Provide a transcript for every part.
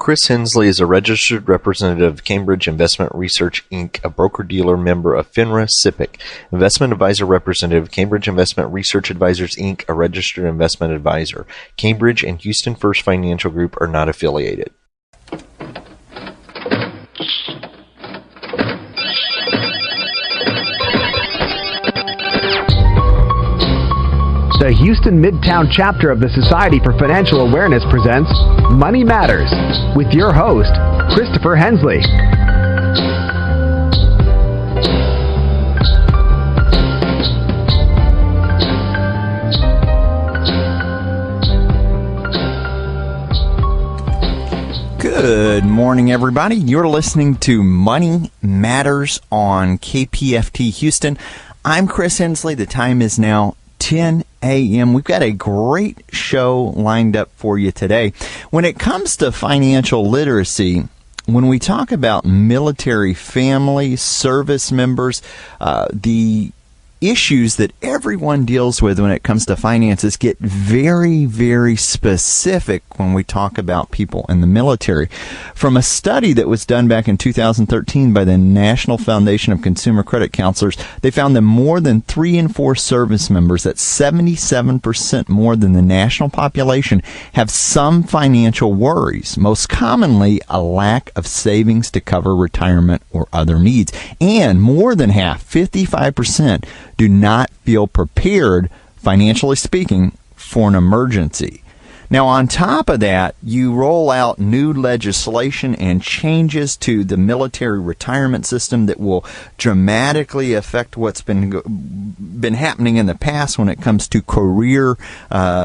Chris Hensley is a registered representative of Cambridge Investment Research, Inc., a broker-dealer member of FINRA SIPC, investment advisor representative of Cambridge Investment Research Advisors, Inc., a registered investment advisor. Cambridge and Houston First Financial Group are not affiliated. The Houston Midtown chapter of the Society for Financial Awareness presents Money Matters with your host, Christopher Hensley. Good morning, everybody. You're listening to Money Matters on KPFT Houston. I'm Chris Hensley. The time is now 10 a.m. We've got a great show lined up for you today. When it comes to financial literacy, when we talk about military families, service members, the issues that everyone deals with when it comes to finances get very, very specific when we talk about people in the military. From a study that was done back in 2013 by the National Foundation of Consumer Credit Counselors, they found that more than 3 in 4 service members, that's 77% more than the national population, have some financial worries, most commonly a lack of savings to cover retirement or other needs. And more than half, 55%, do not feel prepared, financially speaking, for an emergency. Now, on top of that, you roll out new legislation and changes to the military retirement system that will dramatically affect what's been happening in the past when it comes to career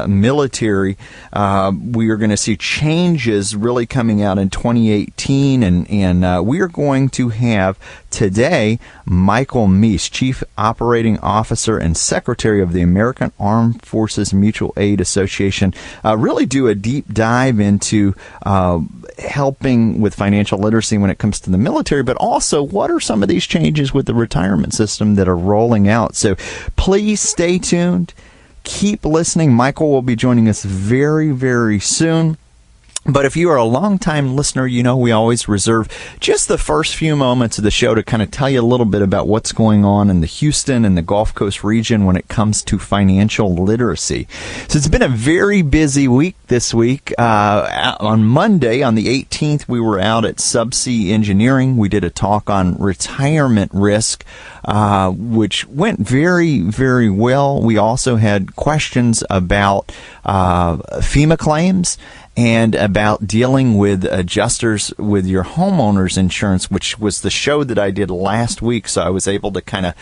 military. We are going to see changes really coming out in 2018, and we are going to have today Michael Meese, Chief Operating Officer and Secretary of the American Armed Forces Mutual Aid Association, really do a deep dive into helping with financial literacy when it comes to the military, but also what are some of these changes with the retirement system that are rolling out. So please stay tuned. Keep listening. Michael will be joining us very, very soon. But if you are a long-time listener, you know we always reserve just the first few moments of the show to kind of tell you a little bit about what's going on in the Houston and the Gulf Coast region when it comes to financial literacy. So it's been a very busy week this week. On Monday, on the 18th, we were out at Subsea Engineering. We did a talk on retirement risk, which went very, very well. We also had questions about FEMA claims and about dealing with adjusters with your homeowner's insurance, which was the show that I did last week. So I was able to kind of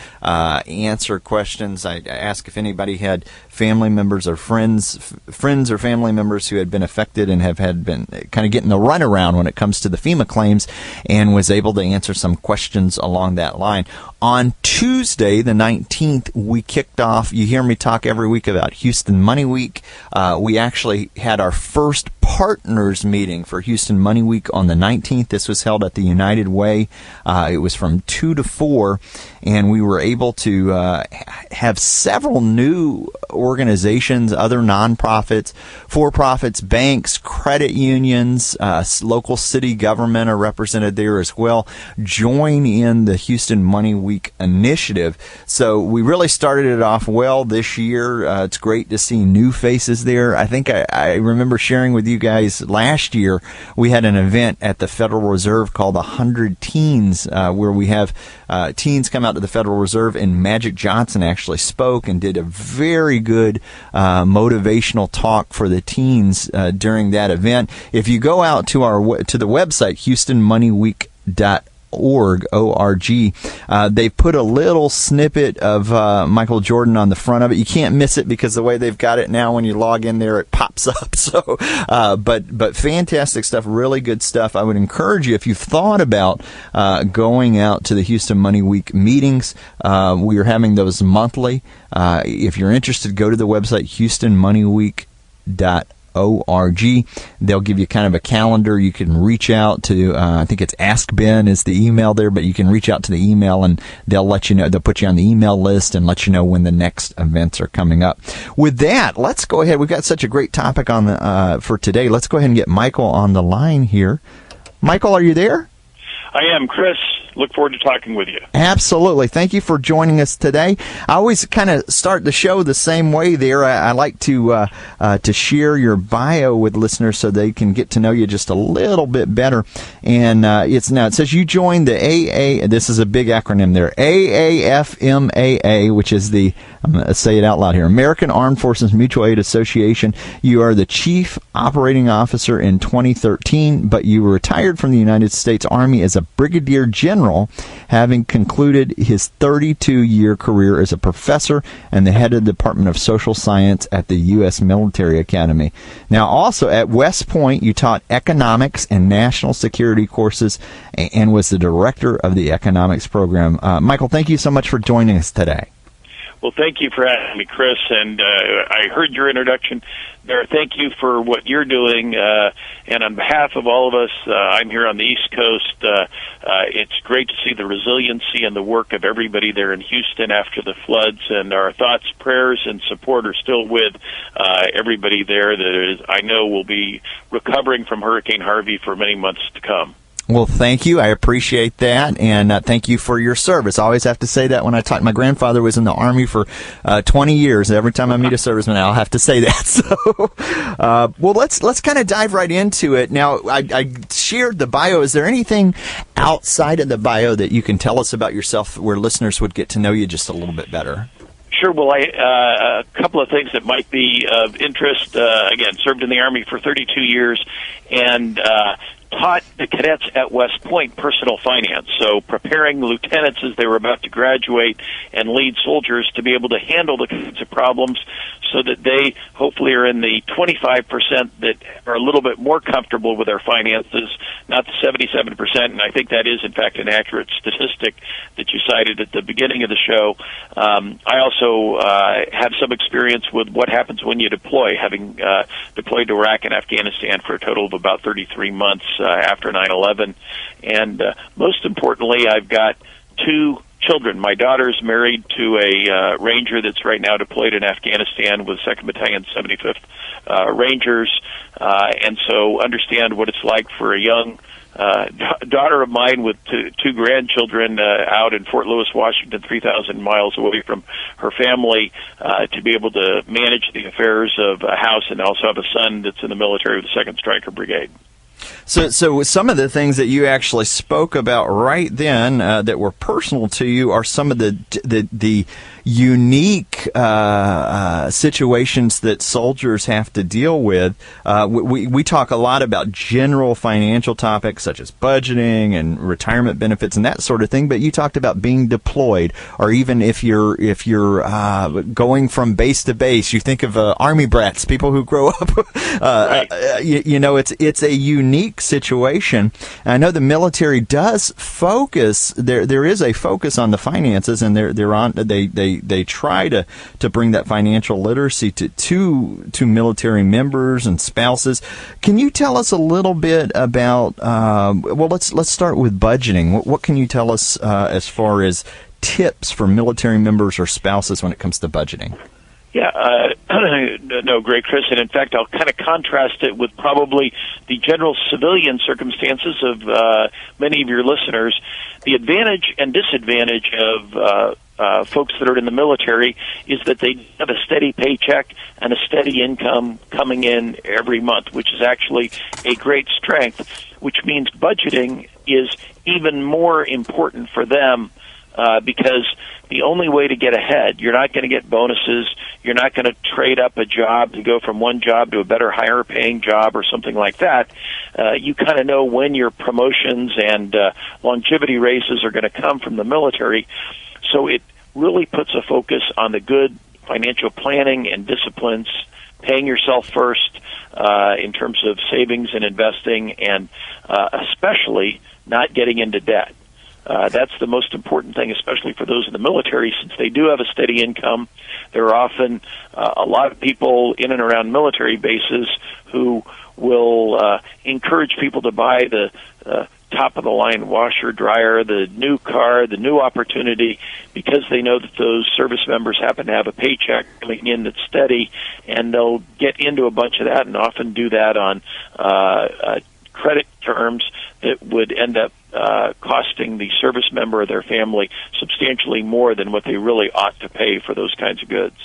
answer questions. I asked if anybody had family members or friends or family members who had been affected and have been kind of getting the runaround when it comes to the FEMA claims, and was able to answer some questions along that line. On Tuesday, the 19th, we kicked off. You hear me talk every week about Houston Money Week. We actually had our first partners meeting for Houston Money Week on the 19th. This was held at the United Way. It was from 2 to 4, and we were able to have several new organizations, other nonprofits, for-profits, banks, credit unions, local city government are represented there as well, join in the Houston Money Week initiative. So we really started it off well this year. It's great to see new faces there. I think I remember sharing with you guys last year, we had an event at the Federal Reserve called 100 Teens, where we have teens come out to the Federal Reserve, and Magic Johnson actually spoke and did a very good motivational talk for the teens during that event. If you go out to the website, HoustonMoneyWeek.org, they put a little snippet of Michael Jordan on the front of it. You can't miss it because the way they've got it now, when you log in there, it pops up. So, but fantastic stuff, really good stuff. I would encourage you, if you've thought about going out to the Houston Money Week meetings, we are having those monthly. If you're interested, go to the website HoustonMoneyWeek.org. They'll give you kind of a calendar. You can reach out to, I think it's Ask Ben is the email there, but you can reach out to the email and they'll let you know, they'll put you on the email list and let you know when the next events are coming up. With that, let's go ahead. We've got such a great topic on the, for today. Let's go ahead and get Michael on the line here. Michael, are you there? I am, Chris. Look forward to talking with you. Absolutely. Thank you for joining us today. I always kind of start the show the same way there. I like to share your bio with listeners so they can get to know you just a little bit better. And it says you joined the this is a big acronym there, AAFMAA, which is the, I'm going to say it out loud here, American Armed Forces Mutual Aid Association. You are the Chief Operating Officer in 2013, but you were retired from the United States Army as a Brigadier General, having concluded his 32-year career as a professor and the head of the Department of Social Science at the U.S. Military Academy. Now, also at West Point, you taught economics and national security courses and was the director of the economics program. Michael, thank you so much for joining us today. Well, thank you for having me, Chris, and I heard your introduction there. Thank you for what you're doing, and on behalf of all of us, I'm here on the East Coast. It's great to see the resiliency and the work of everybody there in Houston after the floods, and our thoughts, prayers, and support are still with everybody there that I know will be recovering from Hurricane Harvey for many months to come. Well, thank you. I appreciate that, and thank you for your service. I always have to say that when I talk. My grandfather was in the Army for 20 years. Every time I meet a serviceman, I'll have to say that. So, well, let's kind of dive right into it. Now, I shared the bio. Is there anything outside of the bio that you can tell us about yourself where listeners would get to know you just a little bit better? Sure. Well, a couple of things that might be of interest. Again, served in the Army for 32 years, and taught the cadets at West Point personal finance, so preparing lieutenants as they were about to graduate and lead soldiers to be able to handle the kinds of problems so that they hopefully are in the 25% that are a little bit more comfortable with their finances, not the 77%, and I think that is, in fact, an accurate statistic that you cited at the beginning of the show. I also have some experience with what happens when you deploy, having deployed to Iraq and Afghanistan for a total of about 33 months after 9/11. And most importantly, I've got two children. My daughter's married to a ranger that's right now deployed in Afghanistan with 2nd Battalion, 75th Rangers, and so understand what it's like for a young daughter of mine with two grandchildren out in Fort Lewis, Washington, 3,000 miles away from her family, to be able to manage the affairs of a house and also have a son that's in the military with the 2nd Stryker Brigade. So some of the things that you actually spoke about right then that were personal to you are some of the unique situations that soldiers have to deal with. We talk a lot about general financial topics such as budgeting and retirement benefits and that sort of thing, but you talked about being deployed, or even if you're going from base to base. You think of Army brats, people who grow up. Right. It's a unique situation. I know the military does focus. There is a focus on the finances, and they try to bring that financial literacy to military members and spouses. Can you tell us a little bit about? Well, let's start with budgeting. What can you tell us as far as tips for military members or spouses when it comes to budgeting? Yeah, no, great, Chris. And in fact, I'll kind of contrast it with probably the general civilian circumstances of many of your listeners. The advantage and disadvantage of folks that are in the military is that they have a steady paycheck and a steady income coming in every month, which is actually a great strength, which means budgeting is even more important for them. Because the only way to get ahead, you're not going to get bonuses, you're not going to trade up a job to go from one job to a better, higher paying job or something like that. You kind of know when your promotions and longevity raises are going to come from the military. So it really puts a focus on the good financial planning and disciplines, paying yourself first in terms of savings and investing, and especially not getting into debt. That's the most important thing, especially for those in the military, since they do have a steady income. There are often a lot of people in and around military bases who will encourage people to buy the top-of-the-line washer, dryer, the new car, the new opportunity, because they know that those service members happen to have a paycheck coming in that's steady, and they'll get into a bunch of that and often do that on credit terms that would end up costing the service member or their family substantially more than what they really ought to pay for those kinds of goods.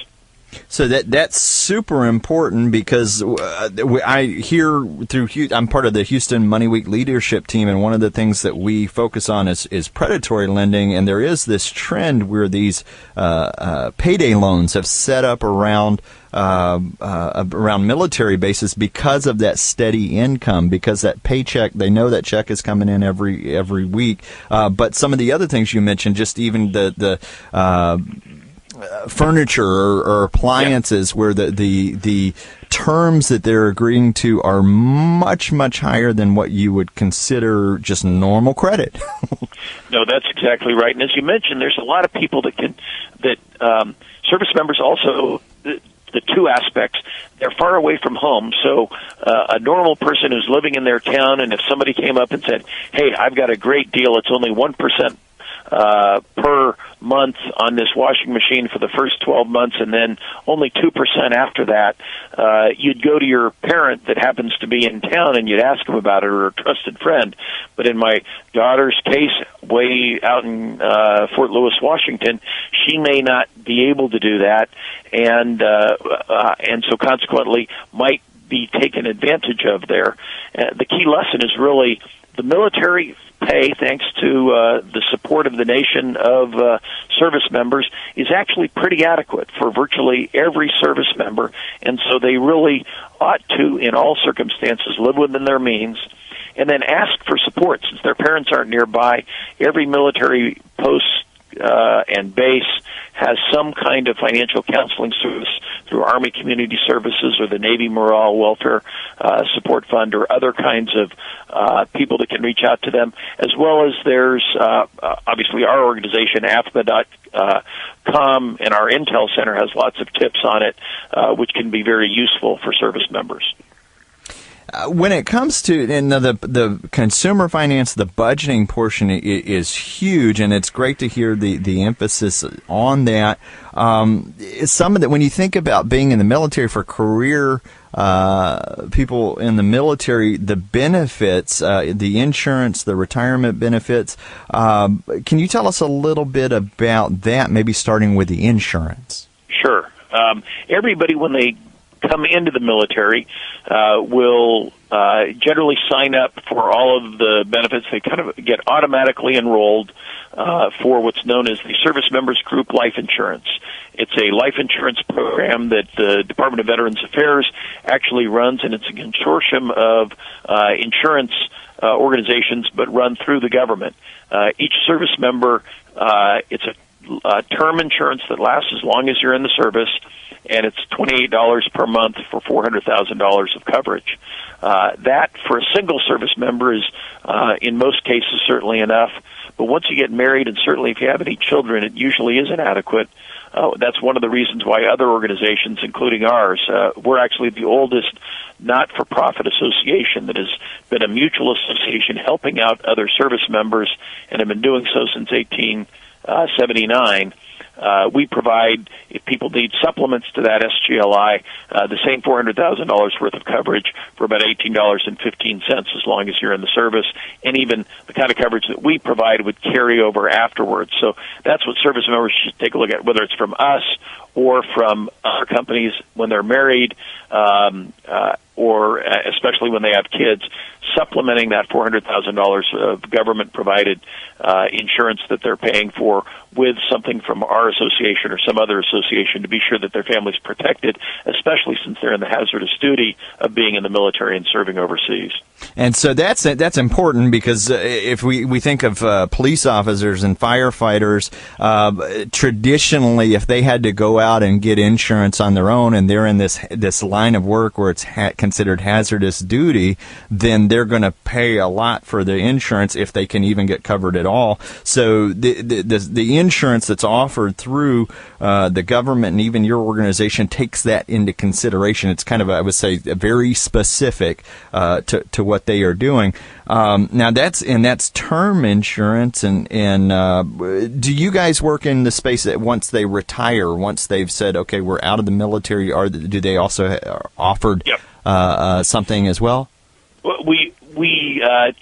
So that's super important, because I hear through, I'm part of the Houston Money Week leadership team, and one of the things that we focus on is predatory lending, and there is this trend where these payday loans have set up around military bases because of that steady income, because that paycheck, they know that check is coming in every week. But some of the other things you mentioned, just even the furniture or appliances, where the terms that they're agreeing to are much, much higher than what you would consider just normal credit. No, that's exactly right. And as you mentioned, there's a lot of people that service members also, the two aspects, they're far away from home. So a normal person who's living in their town, and if somebody came up and said, hey, I've got a great deal, it's only 1% per month on this washing machine for the first 12 months, and then only 2% after that, you'd go to your parent that happens to be in town and you'd ask them about it, or a trusted friend. But in my daughter's case, way out in Fort Lewis, Washington, she may not be able to do that, and so consequently might be taken advantage of there. The key lesson is really the military pay, thanks to the support of the nation of service members, is actually pretty adequate for virtually every service member, and so they really ought to, in all circumstances, live within their means, and then ask for support. Since their parents aren't nearby, every military post and base has some kind of financial counseling service through Army Community Services or the Navy Morale Welfare Support Fund, or other kinds of people that can reach out to them, as well as there's obviously our organization, AAFMAA.com, and our Intel Center has lots of tips on it, which can be very useful for service members. When it comes to the consumer finance, the budgeting portion is huge, and it's great to hear the emphasis on that. Some of that, when you think about being in the military, for career people in the military, the benefits, the insurance, the retirement benefits, can you tell us a little bit about that, maybe starting with the insurance? Sure. Everybody, when they come into the military, will generally sign up for all of the benefits. They kind of get automatically enrolled for what's known as the Service Members Group Life Insurance. It's a life insurance program that the Department of Veterans Affairs actually runs, and it's a consortium of insurance organizations, but run through the government. Each service member, it's a term insurance that lasts as long as you're in the service, and it's $28 per month for $400,000 of coverage. That, for a single service member, is in most cases certainly enough. But once you get married, and certainly if you have any children, it usually isn't adequate. That's one of the reasons why other organizations, including ours, we're actually the oldest not-for-profit association that has been a mutual association helping out other service members, and have been doing so since 1879. We provide, if people need supplements to that SGLI, the same $400,000 worth of coverage for about $18.15 as long as you're in the service, and even the kind of coverage that we provide would carry over afterwards. So that's what service members should take a look at, whether it's from us or from other companies when they're married, or especially when they have kids, supplementing that $400,000 of government-provided insurance that they're paying for with something from our association or some other association to be sure that their family's protected, especially since they're in the hazardous duty of being in the military and serving overseas. And so that's important, because if we think of police officers and firefighters, traditionally, if they had to go out and get insurance on their own, and they're in this line of work where it's considered hazardous duty, then they're going to pay a lot for the insurance if they can even get covered at all. So the insurance that's offered through the government and even your organization takes that into consideration. It's kind of, I would say, very specific to what they are doing. Now that's term insurance, and do you guys work in the space that once they retire, once they've said, okay, we're out of the military, do they also offered something as well? Well, we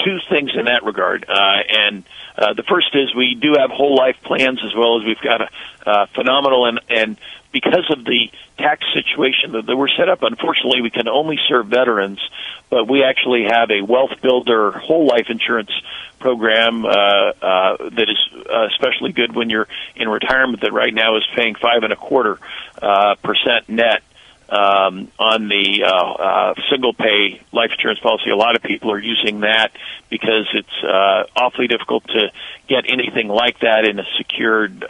two things in that regard, and the first is we do have whole life plans, as well as we've got a phenomenal and because of the tax situation that we're set up, unfortunately, we can only serve veterans, but we actually have a wealth builder whole life insurance program that is especially good when you're in retirement, that right now is paying 5.25% net on the single pay life insurance policy. A lot of people are using that because it's awfully difficult to get anything like that in a secured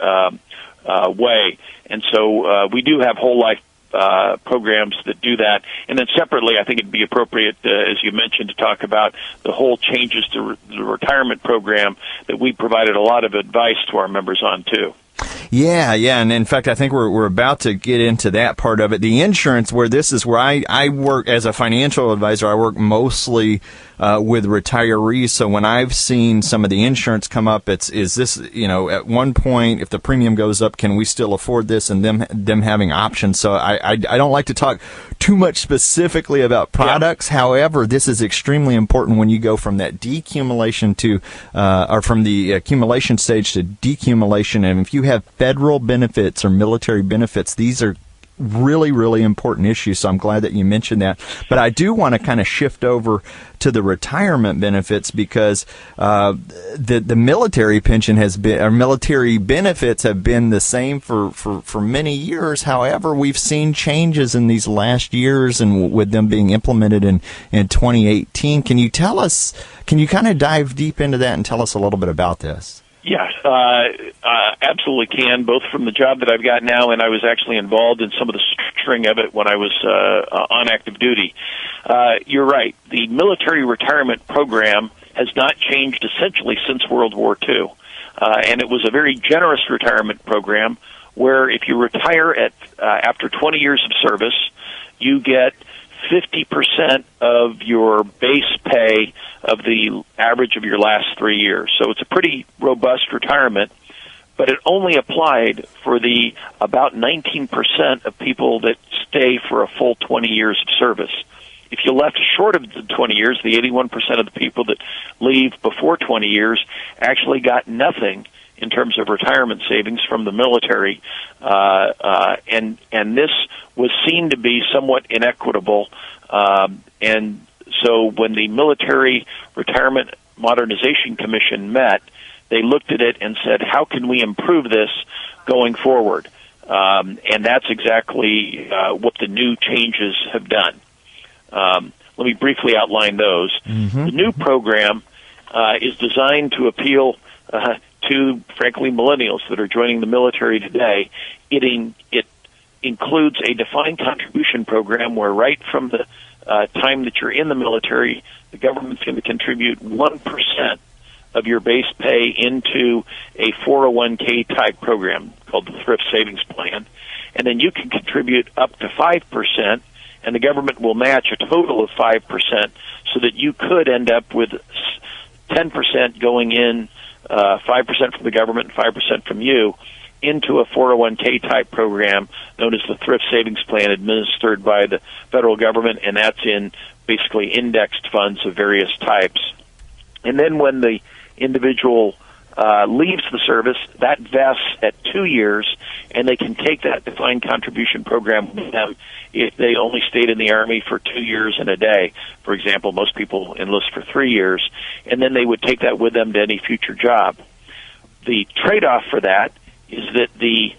way. And so we do have whole life programs that do that. And then separately, I think it'd be appropriate, as you mentioned, to talk about the whole changes to the retirement program that we provided a lot of advice to our members on, too. Yeah, and in fact, I think we're about to get into that part of it. The insurance, where this is where I work as a financial advisor. I work mostly with retirees. So when I've seen some of the insurance come up, is this, at one point, if the premium goes up, can we still afford this, and them having options. So I don't like to talk too much specifically about products. Yeah. However, this is extremely important when you go from that decumulation to, or from the accumulation stage to decumulation. And if you have federal benefits or military benefits, these are really, really important issues. So I'm glad that you mentioned that. But I do want to kind of shift over to the retirement benefits, because the military pension has been, or military benefits have been the same for many years. However, we've seen changes in these last years, and with them being implemented in 2018. Can you kind of dive deep into that and tell us a little bit about this? Yes, absolutely can, both from the job that I've got now, and I was actually involved in some of the structuring of it when I was on active duty. You're right. The military retirement program has not changed essentially since World War II. And it was a very generous retirement program where if you retire after 20 years of service, you get 50% of your base pay of the average of your last 3 years. So it's a pretty robust retirement, but it only applied for the about 19% of people that stay for a full 20 years of service. If you left short of the 20 years, the 81% of the people that leave before 20 years actually got nothing in terms of retirement savings from the military, and this was seen to be somewhat inequitable, and so when the Military Retirement Modernization Commission met, they looked at it and said, how can we improve this going forward? And that's exactly what the new changes have done. Let me briefly outline those. Mm-hmm. The new program is designed to appeal to, frankly, millennials that are joining the military today. It includes a defined contribution program where right from the time that you're in the military, the government's going to contribute 1% of your base pay into a 401k type program called the Thrift Savings Plan. And then you can contribute up to 5%, and the government will match a total of 5%, so that you could end up with 10% going in, 5% from the government and 5% from you, into a 401k type program known as the Thrift Savings Plan, administered by the federal government, and that's in basically indexed funds of various types. And then when the individual leaves the service, that vests at 2 years, and they can take that defined contribution program with them if they only stayed in the Army for 2 years and a day. For example, most people enlist for 3 years, and then they would take that with them to any future job. The trade-off for that is that the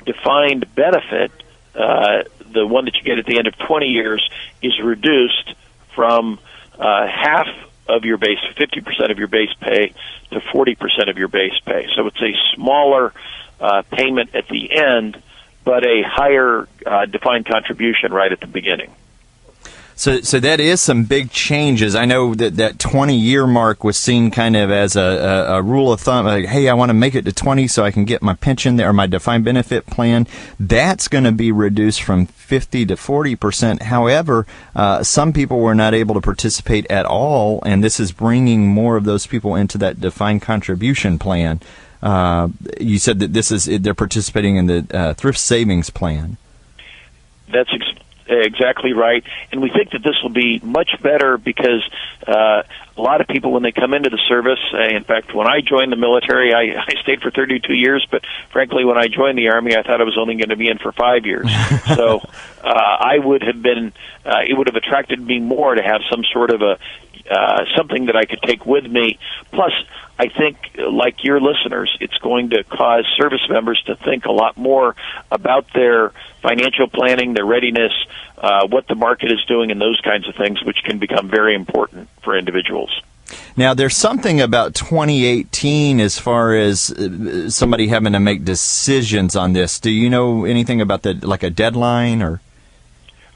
defined benefit, the one that you get at the end of 20 years, is reduced from half of your base, 50% of your base pay, to 40% of your base pay. So it's a smaller payment at the end, but a higher defined contribution right at the beginning. So that is some big changes. I know that 20-year mark was seen kind of as a rule of thumb, like, hey, I want to make it to 20 so I can get my pension there, or my defined benefit plan. That's going to be reduced from 50 to 40%. However, some people were not able to participate at all, and this is bringing more of those people into that defined contribution plan. You said that they're participating in the thrift savings plan. That's exactly right, and we think that this will be much better because a lot of people, when they come into the service, in fact, when I joined the military, I stayed for 32 years, but frankly, when I joined the Army, I thought I was only going to be in for 5 years. So I would have been, it would have attracted me more to have some sort of a something that I could take with me. Plus, I think, like your listeners, it's going to cause service members to think a lot more about their financial planning, their readiness, what the market is doing, and those kinds of things, which can become very important for individuals. Now, there's something about 2018 as far as somebody having to make decisions on this. Do you know anything about like a deadline or?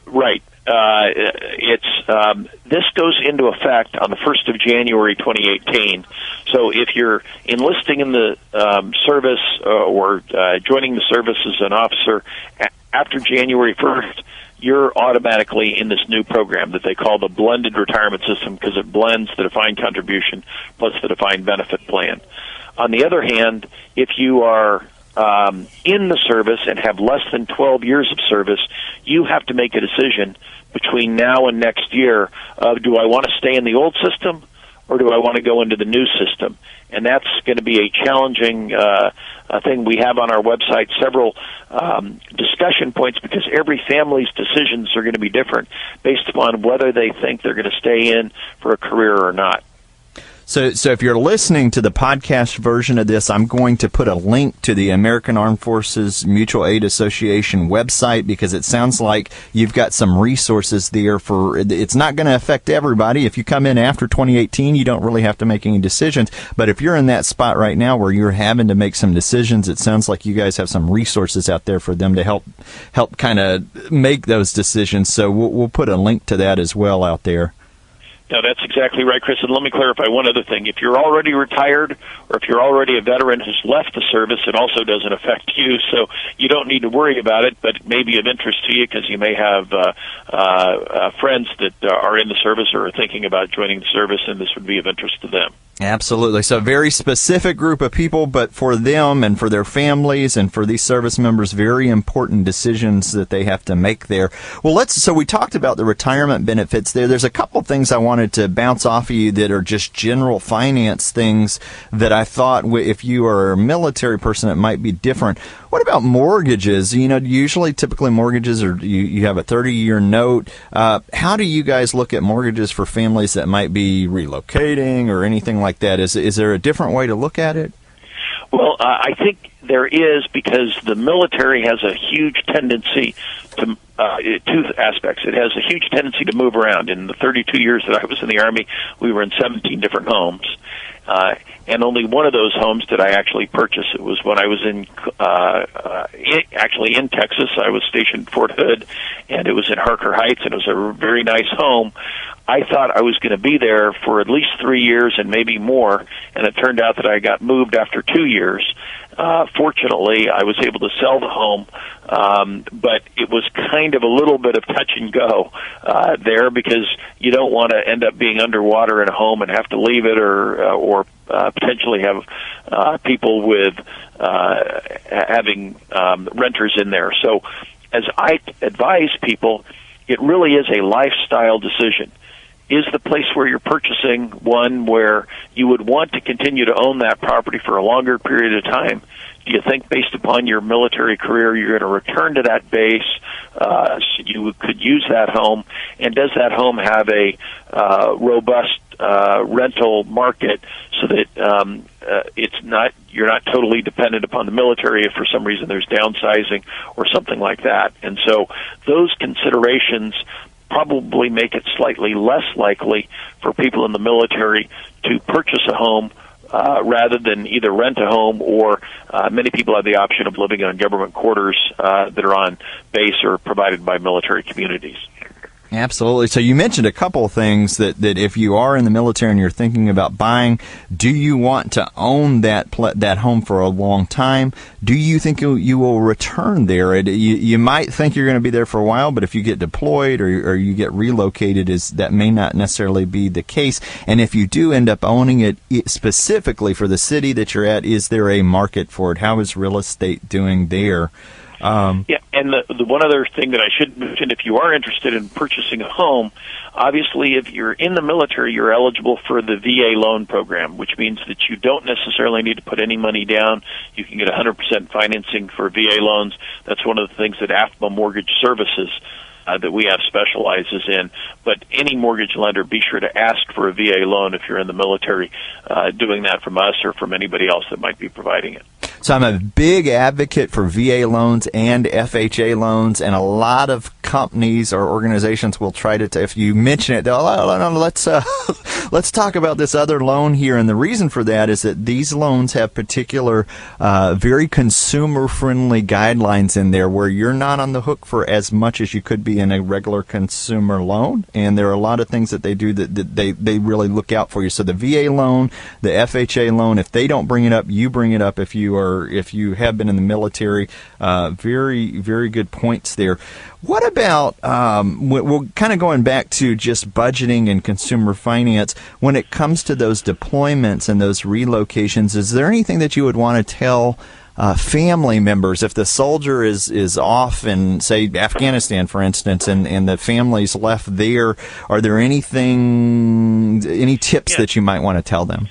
Right. This goes into effect on the 1st of January 2018. So if you're enlisting in the service or joining the service as an officer after January 1st, you're automatically in this new program that they call the blended retirement system, because it blends the defined contribution plus the defined benefit plan. On the other hand, if you are in the service and have less than 12 years of service, you have to make a decision between now and next year of, do I want to stay in the old system or do I want to go into the new system? And that's going to be a challenging thing. We have on our website several discussion points, because every family's decisions are going to be different based upon whether they think they're going to stay in for a career or not. So if you're listening to the podcast version of this, I'm going to put a link to the American Armed Forces Mutual Aid Association website, because it sounds like you've got some resources there for, it's not going to affect everybody. If you come in after 2018, you don't really have to make any decisions. But if you're in that spot right now where you're having to make some decisions, it sounds like you guys have some resources out there for them to help kind of make those decisions. So we'll put a link to that as well out there. No, that's exactly right, Chris. And let me clarify one other thing. If you're already retired or if you're already a veteran who's left the service, it also doesn't affect you. So you don't need to worry about it, but it may be of interest to you because you may have friends that are in the service or are thinking about joining the service, and this would be of interest to them. Absolutely. So a very specific group of people, but for them and for their families and for these service members, very important decisions that they have to make there. Well, so we talked about the retirement benefits there. There's a couple things I wanted to bounce off of you that are just general finance things that I thought if you are a military person, it might be different. What about mortgages? You know, typically mortgages are, you have a 30-year note. How do you guys look at mortgages for families that might be relocating or anything like that? Is there a different way to look at it? Well, I think there is, because the military has a huge tendency to two aspects. It has a huge tendency to move around. In the 32 years that I was in the Army, we were in 17 different homes. And only one of those homes did I actually purchase. It was when I was in Texas. I was stationed at Fort Hood, and it was in Harker Heights, and it was a very nice home. I thought I was going to be there for at least 3 years and maybe more, and it turned out that I got moved after 2 years. Fortunately, I was able to sell the home, but it was kind of a little bit of touch and go there, because you don't want to end up being underwater in a home and have to leave it, or potentially have people with having renters in there. So, as I advise people, it really is a lifestyle decision. Is the place where you're purchasing one where you would want to continue to own that property for a longer period of time? Do you think, based upon your military career, you're going to return to that base, so you could use that home? And does that home have a robust rental market, so that you're not totally dependent upon the military if for some reason there's downsizing or something like that? And so those considerations probably make it slightly less likely for people in the military to purchase a home rather than either rent a home or many people have the option of living on government quarters that are on base or provided by military communities. Absolutely. So you mentioned a couple of things that if you are in the military and you're thinking about buying, do you want to own that home for a long time? Do you think you will return there? You might think you're going to be there for a while, but if you get deployed or you get relocated, that may not necessarily be the case. And if you do end up owning it specifically for the city that you're at, is there a market for it? How is real estate doing there? Yeah, and the one other thing that I should mention, if you are interested in purchasing a home, obviously if you're in the military, you're eligible for the VA loan program, which means that you don't necessarily need to put any money down. You can get 100% financing for VA loans. That's one of the things that AAFMAA Mortgage Services that we have specializes in. But any mortgage lender, be sure to ask for a VA loan if you're in the military, doing that from us or from anybody else that might be providing it. So I'm a big advocate for VA loans and FHA loans, and a lot of companies or organizations will try to, if you mention it, they'll, let's talk about this other loan here. And the reason for that is that these loans have particular, very consumer-friendly guidelines in there where you're not on the hook for as much as you could be in a regular consumer loan. And there are a lot of things that they do that they really look out for you. So the VA loan, the FHA loan, if they don't bring it up, you bring it up if you have been in the military. Very, very good points there. What about, we're kind of going back to just budgeting and consumer finance, when it comes to those deployments and those relocations, is there anything that you would want to tell family members if the soldier is off in, say, Afghanistan, for instance, and the family's left there? Are there any tips that you might want to tell them?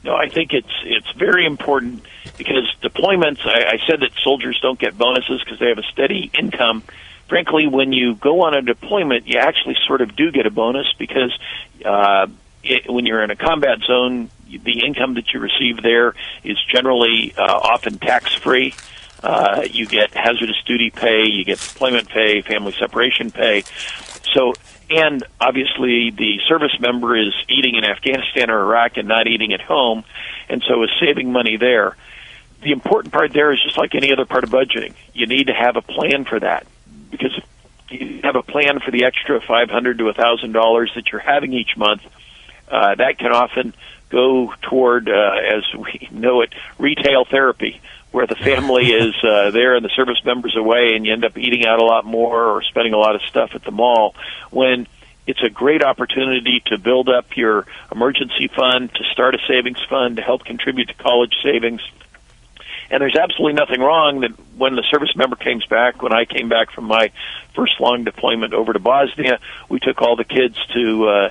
No, I think it's very important because deployments, I said that soldiers don't get bonuses because they have a steady income. Frankly, when you go on a deployment, you actually sort of do get a bonus because when you're in a combat zone, the income that you receive there is generally often tax-free. You get hazardous duty pay, you get deployment pay, family separation pay. So, and obviously the service member is eating in Afghanistan or Iraq and not eating at home, and so is saving money there. The important part there is just like any other part of budgeting. You need to have a plan for that, because if you have a plan for the extra $500 to $1,000 that you're having each month, that can often go toward, as we know it, retail therapy, where the family is there and the service member's away, and you end up eating out a lot more or spending a lot of stuff at the mall, when it's a great opportunity to build up your emergency fund, to start a savings fund, to help contribute to college savings. And there's absolutely nothing wrong that when the service member comes back, when I came back from my first long deployment over to Bosnia, we took all the kids to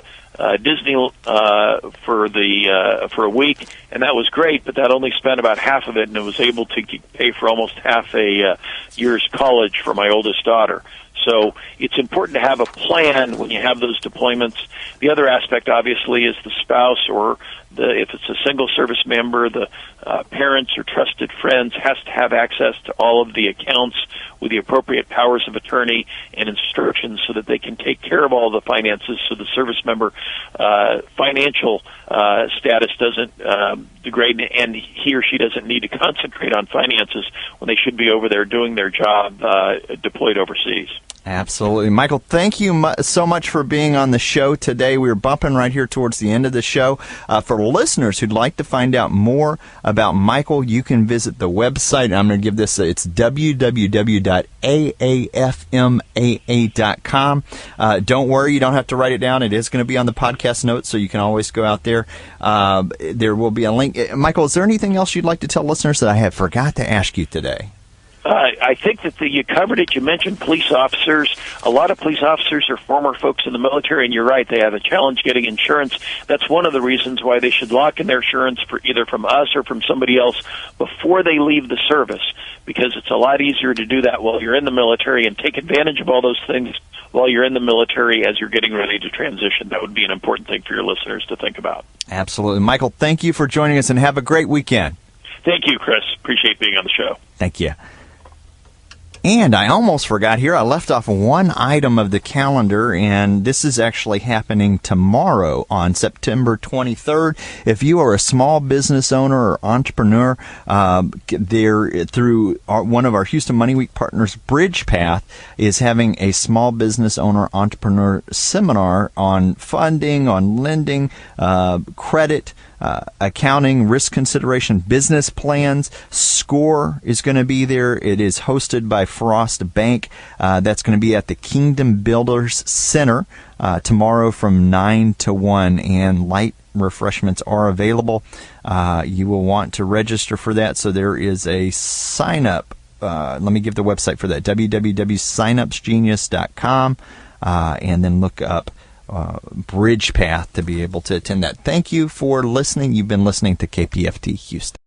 Disney for a week, and that was great, but that only spent about half of it, and it was able to pay for almost half a year's college for my oldest daughter. So it's important to have a plan when you have those deployments. The other aspect, obviously, is the spouse or if it's a single service member, the parents or trusted friends has to have access to all of the accounts with the appropriate powers of attorney and instructions so that they can take care of all the finances so the service member financial status doesn't degrade and he or she doesn't need to concentrate on finances when they should be over there doing their job deployed overseas. Absolutely. Michael, thank you so much for being on the show today. We're bumping right here towards the end of the show. For listeners who'd like to find out more about Michael, you can visit the website. I'm going to give this, it's www.aafmaa.com. Don't worry, you don't have to write it down. It is going to be on the podcast notes, so you can always go out there. There will be a link. Michael, is there anything else you'd like to tell listeners that I have forgot to ask you today? I think that you covered it. You mentioned police officers. A lot of police officers are former folks in the military, and you're right, they have a challenge getting insurance. That's one of the reasons why they should lock in their insurance for either from us or from somebody else before they leave the service, because it's a lot easier to do that while you're in the military and take advantage of all those things while you're in the military as you're getting ready to transition. That would be an important thing for your listeners to think about. Absolutely. Michael, thank you for joining us, and have a great weekend. Thank you, Chris. Appreciate being on the show. Thank you. And I almost forgot here, I left off one item of the calendar, and this is actually happening tomorrow on September 23rd. If you are a small business owner or entrepreneur, through one of our Houston Money Week partners, BridgePath, is having a small business owner entrepreneur seminar on funding, on lending, credit, accounting, risk consideration, business plans. SCORE is going to be there. It is hosted by Frost Bank. That's going to be at the Kingdom Builders Center tomorrow from 9 to 1, and light refreshments are available. You will want to register for that, so there is a sign-up. Let me give the website for that, www.signupsgenius.com, and then look up BridgePath to be able to attend that. Thank you for listening. You've been listening to KPFT Houston.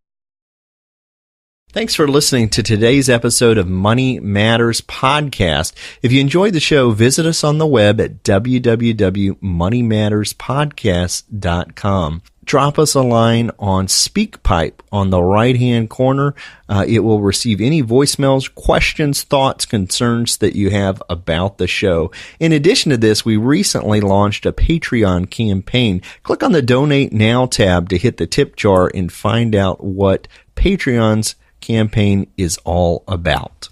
Thanks for listening to today's episode of Money Matters Podcast. If you enjoyed the show, visit us on the web at www.moneymatterspodcast.com. Drop us a line on SpeakPipe on the right-hand corner. It will receive any voicemails, questions, thoughts, concerns that you have about the show. In addition to this, we recently launched a Patreon campaign. Click on the Donate Now tab to hit the tip jar and find out what Patreon's campaign is all about.